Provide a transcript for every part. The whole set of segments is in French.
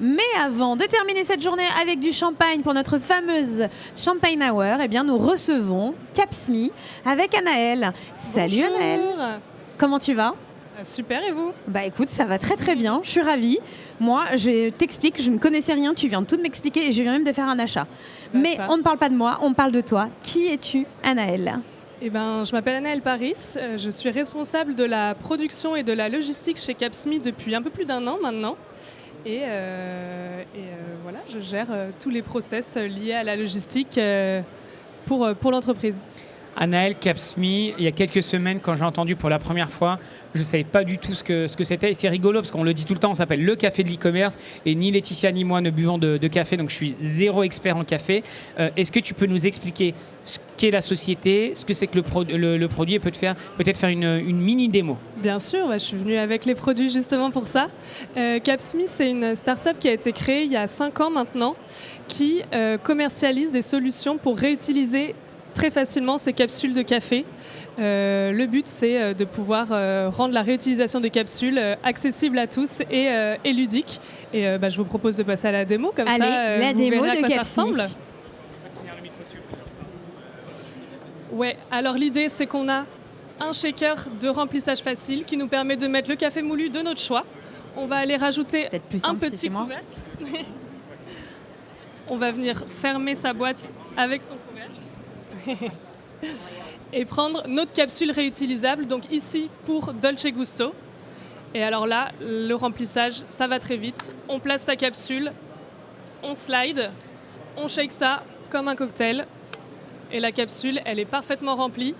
Mais avant de terminer cette journée avec du champagne pour notre fameuse Champagne Hour, eh bien, nous recevons Capsmi avec Anaëlle. Salut. Bonjour. Anaëlle, comment tu vas? Super, et vous? Bah écoute, ça va très très bien, je suis ravie. Moi, je t'explique, je ne connaissais rien, tu viens de tout m'expliquer et je viens même de faire un achat. Mais on ne parle pas de moi, on parle de toi. Qui es-tu, Anaëlle? Eh ben, je m'appelle Anaëlle Paris, je suis responsable de la production et de la logistique chez Capsmi depuis un peu plus d'1 an maintenant. Et voilà, je gère tous les process liés à la logistique pour l'entreprise. Anaëlle, Capsmi, il y a quelques semaines, quand j'ai entendu pour la première fois, je ne savais pas du tout ce que c'était. Et c'est rigolo parce qu'on le dit tout le temps, on s'appelle le café de l'e-commerce. Et ni Laetitia ni moi ne buvons de café, donc je suis zéro expert en café. Est-ce que tu peux nous expliquer ce qu'est la société, ce que c'est que le produit et peut-être faire une mini démo? Bien sûr, je suis venue avec les produits justement pour ça. Capsmi, c'est une start-up qui a été créée il y a 5 ans maintenant, qui commercialise des solutions pour réutiliser très facilement ces capsules de café. Le but, c'est de pouvoir rendre la réutilisation des capsules accessible à tous et ludique. Et je vous propose de passer à la démo, comme allez, ça la vous démo verrez à de quoi ça Capsmi. ressemble. Ouais, alors l'idée, c'est qu'on a un shaker de remplissage facile qui nous permet de mettre le café moulu de notre choix. On va aller rajouter un petit couvercle. On va venir fermer sa boîte avec son couvercle. Et prendre notre capsule réutilisable, donc ici pour Dolce Gusto. Et alors là, le remplissage, ça va très vite. On place sa capsule, on slide, on shake ça comme un cocktail. Et la capsule, elle est parfaitement remplie.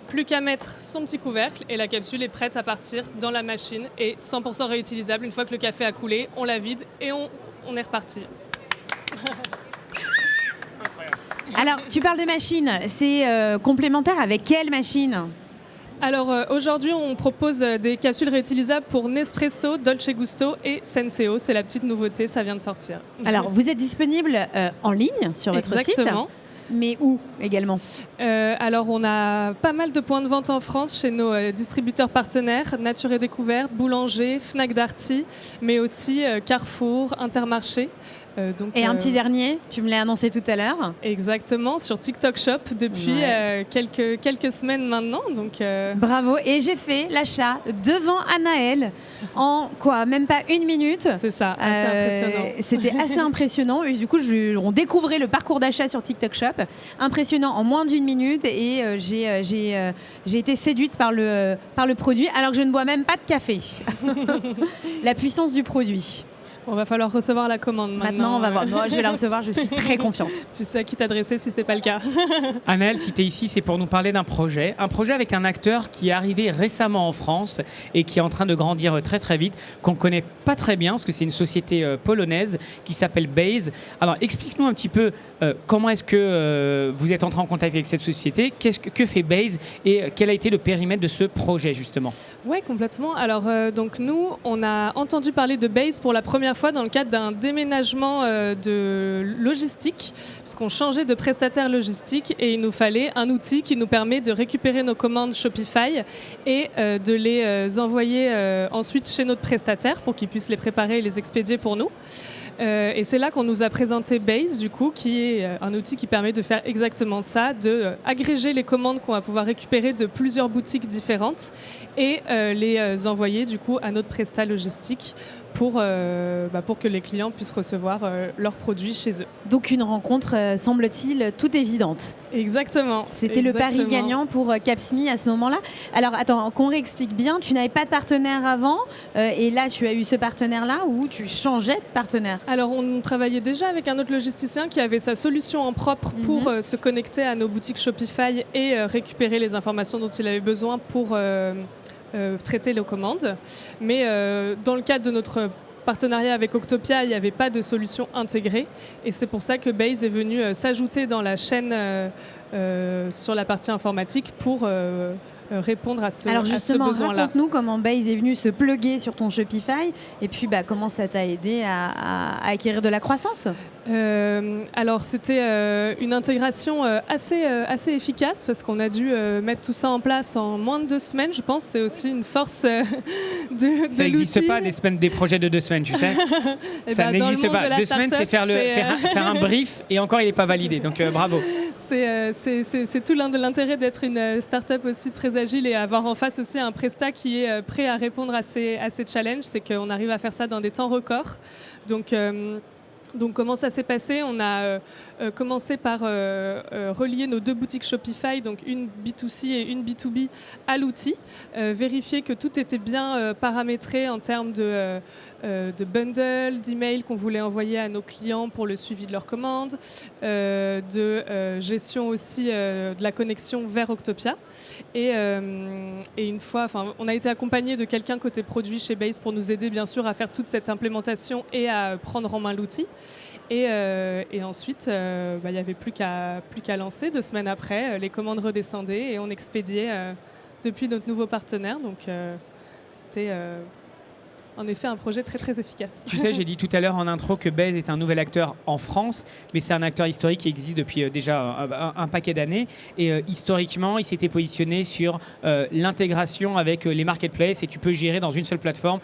Plus qu'à mettre son petit couvercle et la capsule est prête à partir dans la machine et 100% réutilisable. Une fois que le café a coulé, on la vide et on est reparti. Alors, tu parles de machine, c'est complémentaire avec quelle machine? Alors aujourd'hui, on propose des capsules réutilisables pour Nespresso, Dolce Gusto et Senseo. C'est la petite nouveauté, ça vient de sortir. Alors, vous êtes disponible en ligne sur votre Exactement. site? Mais où également? Alors, on a pas mal de points de vente en France chez nos distributeurs partenaires, Nature et Découverte, Boulanger, Fnac Darty, mais aussi Carrefour, Intermarché. Et un petit dernier, tu me l'as annoncé tout à l'heure. Exactement, sur TikTok Shop depuis quelques semaines maintenant. Donc, Bravo, et j'ai fait l'achat devant Anaëlle en quoi, même pas 1 minute. C'est ça, assez impressionnant. C'était assez impressionnant. Et du coup, on découvrait le parcours d'achat sur TikTok Shop. Impressionnant en moins d'1 minute. Et j'ai été séduite par le produit, alors que je ne bois même pas de café. La puissance du produit. On va falloir recevoir la commande maintenant. Maintenant, on va voir. Moi, je vais la recevoir, je suis très confiante. Tu sais à qui t'adresser si ce n'est pas le cas. Anaëlle, si tu es ici, c'est pour nous parler d'un projet. Un projet avec un acteur qui est arrivé récemment en France et qui est en train de grandir très très vite, qu'on ne connaît pas très bien, parce que c'est une société polonaise qui s'appelle Base. Alors, explique-nous un petit peu comment est-ce que vous êtes entré en contact avec cette société, que fait Base et quel a été le périmètre de ce projet, justement? Oui, complètement. Alors, donc nous, on a entendu parler de Base pour la première fois dans le cadre d'un déménagement de logistique, parce qu'on changeait de prestataire logistique et il nous fallait un outil qui nous permet de récupérer nos commandes Shopify et de les envoyer ensuite chez notre prestataire pour qu'il puisse les préparer et les expédier pour nous. Et c'est là qu'on nous a présenté Base, du coup, qui est un outil qui permet de faire exactement ça, de agréger les commandes qu'on va pouvoir récupérer de plusieurs boutiques différentes et les envoyer du coup à notre prestat logistique pour que les clients puissent recevoir leurs produits chez eux. Donc une rencontre, semble-t-il, toute évidente. Exactement. C'était le pari gagnant pour Capsmi à ce moment-là. Alors attends, qu'on réexplique bien, tu n'avais pas de partenaire avant et là tu as eu ce partenaire-là ou tu changeais de partenaire? Alors on travaillait déjà avec un autre logisticien qui avait sa solution en propre pour se connecter à nos boutiques Shopify et récupérer les informations dont il avait besoin pour traiter les commandes. Mais dans le cadre de notre partenariat avec Octopia, il n'y avait pas de solution intégrée. Et c'est pour ça que Base est venu s'ajouter dans la chaîne sur la partie informatique pour répondre à ce besoin-là. Alors justement, raconte-nous comment Base est venu se plugger sur ton Shopify et puis comment ça t'a aidé à acquérir de la croissance. Alors c'était une intégration assez efficace parce qu'on a dû mettre tout ça en place en moins de 2 semaines, je pense. C'est aussi une force de Ça n'existe l'outil. pas des projets de 2 semaines, tu sais. Ça n'existe pas. 2 semaines, c'est faire un brief et encore il n'est pas validé. Donc bravo. C'est tout l'intérêt d'être une start-up aussi très agile et avoir en face aussi un prestat qui est prêt à répondre à ces challenges. C'est qu'on arrive à faire ça dans des temps records. Donc comment ça s'est passé? On a commencé par relier nos 2 boutiques Shopify, donc une B2C et une B2B, à l'outil, vérifier que tout était bien paramétré en termes de bundles, d'emails qu'on voulait envoyer à nos clients pour le suivi de leurs commandes, de gestion aussi de la connexion vers Octopia. Et une fois, on a été accompagné de quelqu'un côté produit chez Base pour nous aider bien sûr à faire toute cette implémentation et à prendre en main l'outil. Et ensuite, il n'y avait plus qu'à lancer. 2 semaines après, les commandes redescendaient et on expédiait depuis notre nouveau partenaire. Donc c'était en effet un projet très très efficace. Tu sais, j'ai dit tout à l'heure en intro que Base est un nouvel acteur en France, mais c'est un acteur historique qui existe depuis déjà un paquet d'années. Et historiquement, il s'était positionné sur l'intégration avec les marketplaces et tu peux gérer dans une seule plateforme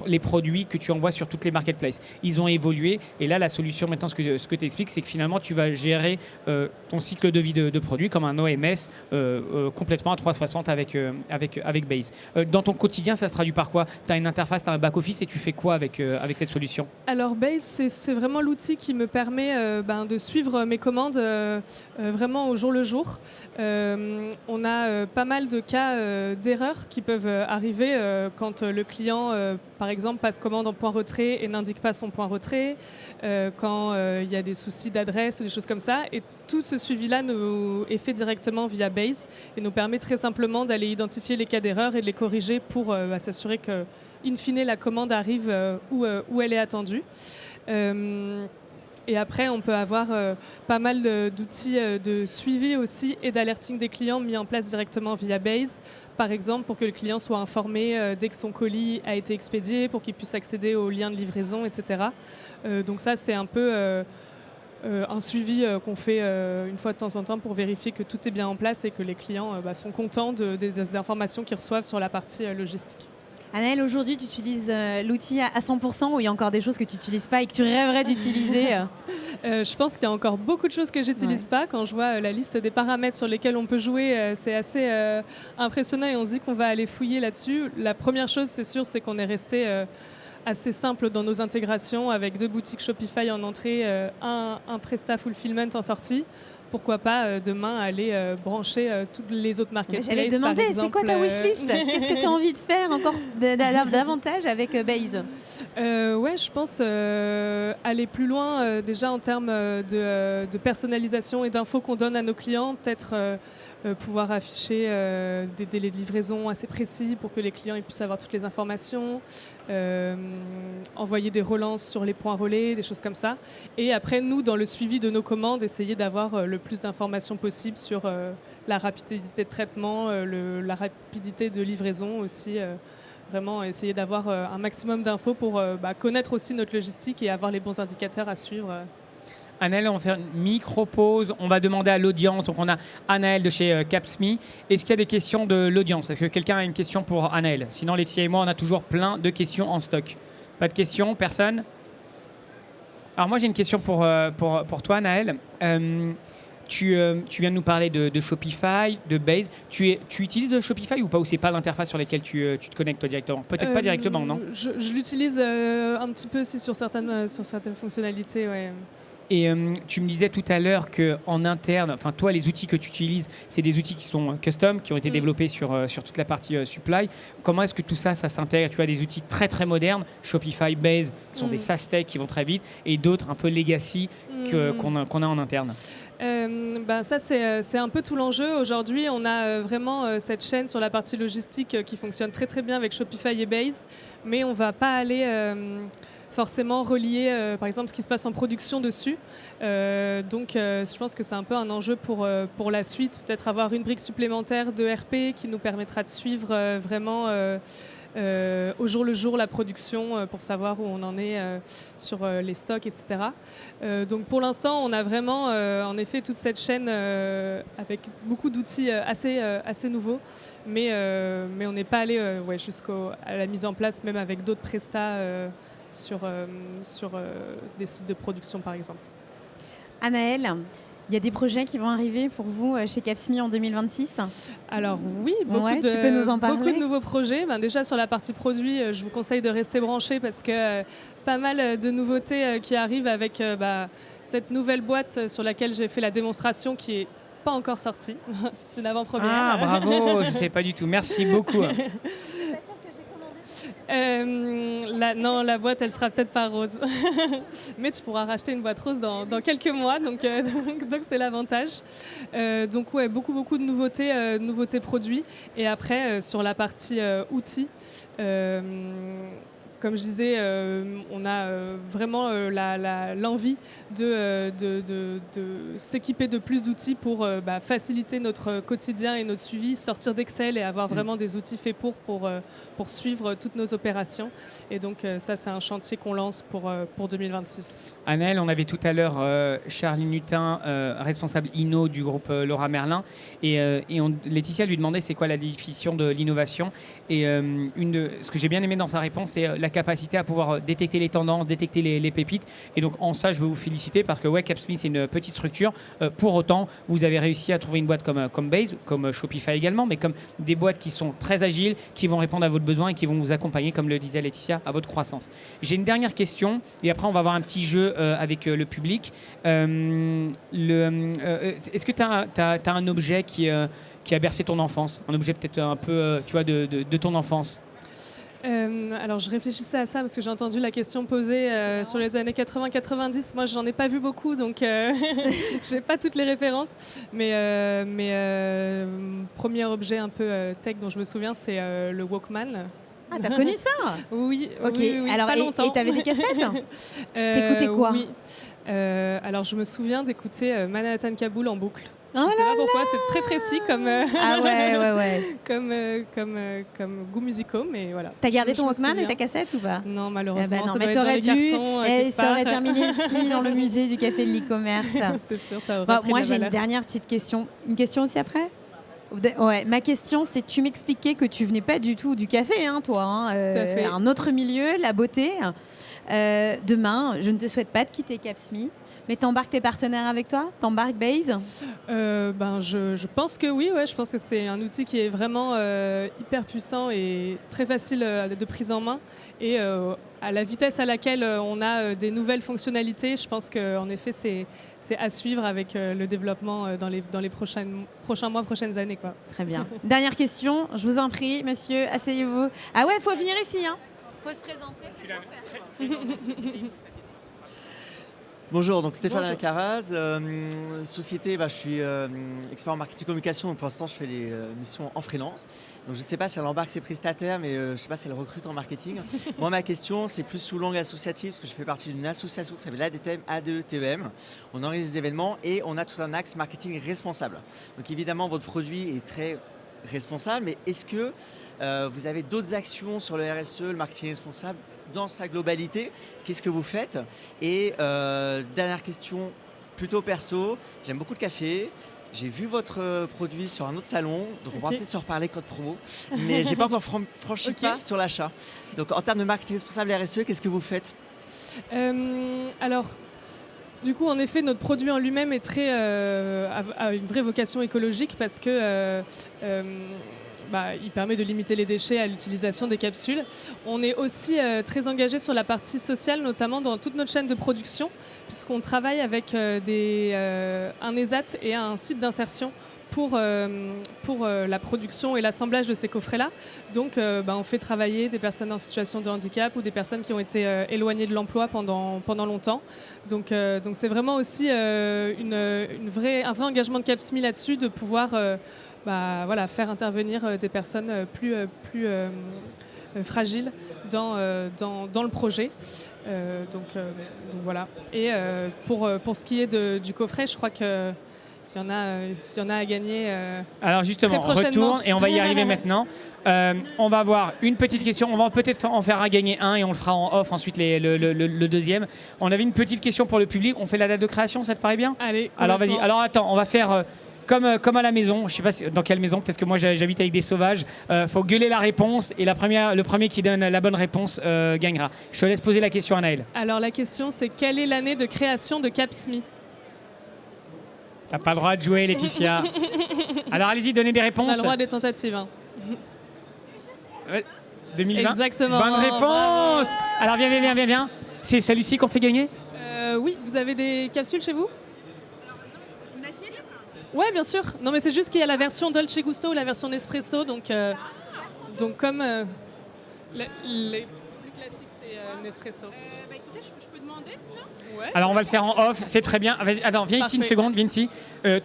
les produits que tu envoies sur toutes les marketplaces. Ils ont évolué et là, la solution maintenant, ce que tu expliques, c'est que finalement, tu vas gérer ton cycle de vie de produits comme un OMS complètement à 360 avec Base. Dans ton quotidien, ça se traduit par quoi? Tu as une interface, tu as un back-office et tu fais quoi avec cette solution? Alors Base, c'est vraiment l'outil qui me permet de suivre mes commandes vraiment au jour le jour. On a pas mal de cas d'erreurs qui peuvent arriver quand le client, par exemple, passe commande en point retrait et n'indique pas son point retrait, quand il y a des soucis d'adresse ou des choses comme ça. Et tout ce suivi-là est fait directement via Base et nous permet très simplement d'aller identifier les cas d'erreur et de les corriger pour s'assurer que in fine, la commande arrive où elle est attendue. Et après, on peut avoir pas mal d'outils de suivi aussi et d'alerting des clients mis en place directement via Base. Par exemple, pour que le client soit informé dès que son colis a été expédié, pour qu'il puisse accéder aux liens de livraison, etc. Donc ça, c'est un peu un suivi qu'on fait une fois de temps en temps pour vérifier que tout est bien en place et que les clients sont contents des informations qu'ils reçoivent sur la partie logistique. Anaëlle, aujourd'hui, tu utilises l'outil à 100% ou il y a encore des choses que tu n'utilises pas et que tu rêverais d'utiliser? Je pense qu'il y a encore beaucoup de choses que je n'utilise pas. Quand je vois la liste des paramètres sur lesquels on peut jouer, c'est assez impressionnant et on se dit qu'on va aller fouiller là-dessus. La première chose, c'est sûr, c'est qu'on est resté assez simple dans nos intégrations avec 2 boutiques Shopify en entrée, un Presta Fulfillment en sortie. Pourquoi pas demain aller brancher toutes les autres marketplaces. J'allais te demander, c'est quoi ta wishlist? Qu'est-ce que tu as envie de faire encore davantage avec Base? Ouais, je pense aller plus loin déjà en termes de personnalisation et d'infos qu'on donne à nos clients. Peut-être pouvoir afficher des délais de livraison assez précis pour que les clients puissent avoir toutes les informations, envoyer des relances sur les points relais, des choses comme ça. Et après, nous, dans le suivi de nos commandes, essayer d'avoir le plus d'informations possible sur la rapidité de traitement, la rapidité de livraison aussi. Vraiment essayer d'avoir un maximum d'infos pour connaître aussi notre logistique et avoir les bons indicateurs à suivre. Anaëlle, on va faire une micro-pause. On va demander à l'audience. Donc, on a Anaëlle de chez Capsme. Est-ce qu'il y a des questions de l'audience? Est-ce que quelqu'un a une question pour Anaëlle? Sinon, Laetitia et moi, on a toujours plein de questions en stock. Pas de questions? Personne? Alors, moi, j'ai une question pour toi, Anaëlle. Tu viens de nous parler de Shopify, de Base. Tu utilises Shopify ou pas? Ou c'est pas l'interface sur laquelle tu te connectes toi directement? Peut-être pas directement, non? Je l'utilise un petit peu aussi sur certaines fonctionnalités, ouais. Et tu me disais tout à l'heure qu'en interne, enfin toi, les outils que tu utilises, c'est des outils qui sont custom, qui ont été développés sur toute la partie supply. Comment est-ce que tout ça s'intègre? Tu as des outils très très modernes, Shopify, Base, qui sont des SaaS tech qui vont très vite, et d'autres un peu legacy qu'on a en interne. Ça, c'est un peu tout l'enjeu. Aujourd'hui, on a vraiment cette chaîne sur la partie logistique qui fonctionne très très bien avec Shopify et Base, mais on ne va pas aller forcément relier, par exemple, ce qui se passe en production dessus. Donc, je pense que c'est un peu un enjeu pour la suite. Peut-être avoir une brique supplémentaire de RP qui nous permettra de suivre vraiment au jour le jour la production pour savoir où on en est sur les stocks, etc. Donc pour l'instant, on a vraiment en effet toute cette chaîne avec beaucoup d'outils assez nouveaux, mais on n'est pas allé jusqu'à la mise en place, même avec d'autres prestats sur des sites de production, par exemple. Anaëlle, il y a des projets qui vont arriver pour vous chez Capsmi en 2026 ? Alors oui, tu peux nous en parler ? Beaucoup de nouveaux projets. Déjà sur la partie produit, je vous conseille de rester branchés parce que pas mal de nouveautés qui arrivent avec cette nouvelle boîte sur laquelle j'ai fait la démonstration qui est pas encore sortie. C'est une avant-première. Ah bravo, je ne savais pas du tout. Merci beaucoup. La boîte, elle sera peut-être pas rose. Mais tu pourras racheter une boîte rose dans quelques mois, donc c'est l'avantage. Donc ouais, beaucoup de nouveautés produits. Et après, sur la partie outils, comme je disais, on a vraiment l'envie de s'équiper de plus d'outils pour faciliter notre quotidien et notre suivi, sortir d'Excel et avoir vraiment des outils faits pour suivre toutes nos opérations. Et donc ça, c'est un chantier qu'on lance pour 2026. Anaëlle, on avait tout à l'heure Charline Hutin, responsable Inno du groupe Laura Merlin. Et Laetitia lui demandait c'est quoi la définition de l'innovation. Et ce que j'ai bien aimé dans sa réponse, c'est la capacité à pouvoir détecter les tendances, détecter les pépites. Et donc en ça, je veux vous féliciter parce que Capsmi, c'est une petite structure. Pour autant, vous avez réussi à trouver une boîte comme Base, comme Shopify également, mais comme des boîtes qui sont très agiles, qui vont répondre à votre besoin et qui vont vous accompagner, comme le disait Laetitia, à votre croissance. J'ai une dernière question et après on va avoir un petit jeu avec le public. Est-ce que tu as un objet qui a bercé ton enfance ? Un objet peut-être un peu de ton enfance ? Alors je réfléchissais à ça parce que j'ai entendu la question posée sur les années 80-90. Moi, j'en ai pas vu beaucoup, donc j'ai pas toutes les références. Mais premier objet un peu tech dont je me souviens, c'est le Walkman. Ah, t'as connu ça ? Oui. Ok. Oui, alors, pas longtemps. Et t'avais des cassettes ? T'écoutais quoi ? Oui. Alors je me souviens d'écouter Manhattan Kaboul en boucle. Je Oh sais pas pourquoi, c'est très précis comme, Ah ouais. comme goûts musicaux, mais voilà. T'as gardé ton me Walkman souviens. et ta cassette ou pas ? Non, malheureusement. non, ça mais doit être dans t'aurais les dû, cartons, et quelque ça aurait part. terminé ici, dans le musée du café de l'e-commerce. C'est sûr, ça aurait pris Moi, de la j'ai une valeur. dernière petite question. Une question aussi après ? Ouais, ma question, c'est tu m'expliquais que tu venais pas du tout du café, hein, toi. Hein, Tout à fait. Un autre milieu, la beauté. Demain, je ne te souhaite pas de quitter Capsmi. Mais t'embarques tes partenaires avec toi ? T'embarques Base ? Je pense que oui, ouais, je pense que c'est un outil qui est vraiment hyper puissant et très facile de prise en main. Et à la vitesse à laquelle on a des nouvelles fonctionnalités, je pense qu'en effet, c'est à suivre avec le développement dans les prochains mois, prochaines années, quoi. Très bien. Dernière question, je vous en prie, monsieur, asseyez-vous. Ah ouais, il faut venir ici, hein. Faut se présenter. Bonjour, donc Stéphane Alcaraz, société, je suis expert en marketing communication, donc pour l'instant je fais des missions en freelance. Donc je ne sais pas si elle embarque ses prestataires, mais je ne sais pas si elle recrute en marketing. Moi ma question c'est plus sous l'angle associatif, parce que je fais partie d'une association qui s'appelle l'ADTEM, ADETEM. On organise des événements et on a tout un axe marketing responsable. Donc évidemment votre produit est très responsable, mais est-ce que vous avez d'autres actions sur le RSE, le marketing responsable dans sa globalité? Qu'est-ce que vous faites? Et dernière question, plutôt perso, j'aime beaucoup le café. J'ai vu votre produit sur un autre salon, donc on pourra peut-être se reparler code promo, mais j'ai pas encore franchi le pas sur l'achat. Donc en termes de marketing responsable et RSE, qu'est-ce que vous faites? Alors, du coup, en effet, notre produit en lui-même est a une vraie vocation écologique parce que il permet de limiter les déchets à l'utilisation des capsules. On est aussi très engagé sur la partie sociale, notamment dans toute notre chaîne de production, puisqu'on travaille avec un ESAT et un site d'insertion pour la production et l'assemblage de ces coffrets-là. Donc, on fait travailler des personnes en situation de handicap ou des personnes qui ont été éloignées de l'emploi pendant longtemps. Donc c'est vraiment aussi un vrai engagement de Capsmi là-dessus, de pouvoir faire intervenir des personnes plus fragiles dans le projet. Donc voilà. Et pour ce qui est du coffret, je crois que il y en a à gagner. Alors justement, très on prochainement. retourne et on va y arriver maintenant. On va avoir une petite question. On va peut-être en faire gagner un et on le fera en off ensuite le deuxième. On avait une petite question pour le public. On fait la date de création, ça te paraît bien? Allez, Alors vas-y. complètement. Alors attends, on va faire comme à la maison. Je sais pas dans quelle maison. Peut-être que moi j'habite avec des sauvages. Faut gueuler la réponse et le premier qui donne la bonne réponse gagnera. Je te laisse poser la question à Naël. Alors la question, c'est quelle est l'année de création de Capsme? T'as pas le droit de jouer, Laetitia. Alors allez-y, donnez des On a réponses. le droit des tentatives. Hein. 2020. Exactement. Bonne réponse. Alors viens. C'est Lucie qu'on fait gagner? Oui, vous avez des capsules chez vous? Ouais, bien sûr. Non, mais c'est juste qu'il y a la version Dolce Gusto ou la version Nespresso. Donc comme les plus classiques, c'est Nespresso. Écoutez, je peux demander sinon? Ouais. Alors on va le faire en off, c'est très bien. Attends, viens ici une Parfait. seconde, viens ici.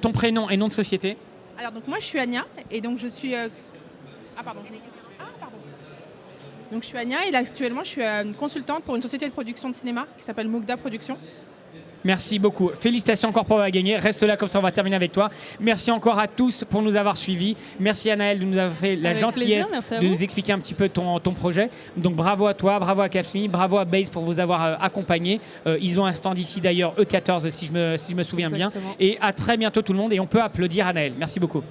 Ton prénom et nom de société. Alors donc moi je suis Anya et donc je suis... Ah pardon, j'ai des questions. Ah pardon. Donc je suis Anya et là actuellement je suis consultante pour une société de production de cinéma qui s'appelle Moukda Productions. Merci beaucoup. Félicitations encore pour avoir gagné. Reste là, comme ça on va terminer avec toi. Merci encore à tous pour nous avoir suivis. Merci à Naël de nous avoir fait la Avec gentillesse plaisir, merci à de vous. nous expliquer un petit peu ton projet. Donc bravo à toi, bravo à Capsme, bravo à Base pour vous avoir accompagné. Ils ont un stand ici d'ailleurs, E14 si je me souviens Exactement. bien. Et à très bientôt tout le monde et on peut applaudir à Naël. Merci beaucoup.